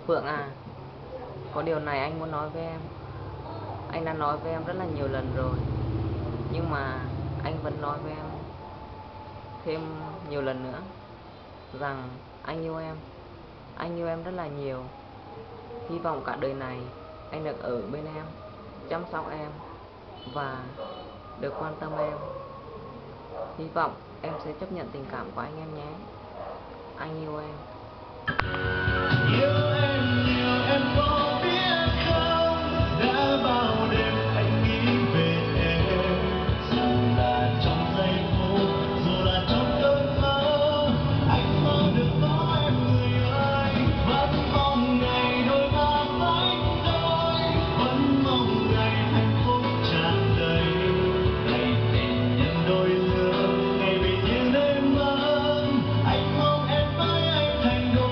Phượng à, có điều này anh muốn nói với em. Anh đã nói với em rất là nhiều lần rồi, nhưng mà anh vẫn nói với em thêm nhiều lần nữa rằng anh yêu em. Anh yêu em rất là nhiều. Hy vọng cả đời này anh được ở bên em, chăm sóc em và được quan tâm em. Hy vọng em sẽ chấp nhận tình cảm của anh em nhé. Anh yêu em. Yêu em nhiều em có biết không, đã bao đêm anh nghĩ về em, dù là trong giây phút, dù là trong cơn mơ, anh mơ được có em người ơi. Vẫn mong ngày đôi ta tách đôi, vẫn mong ngày hạnh phúc tràn đầy, ngày tình nhân đôi lứa, ngày bình yên êm ấm. Anh mong em với anh thành đôi.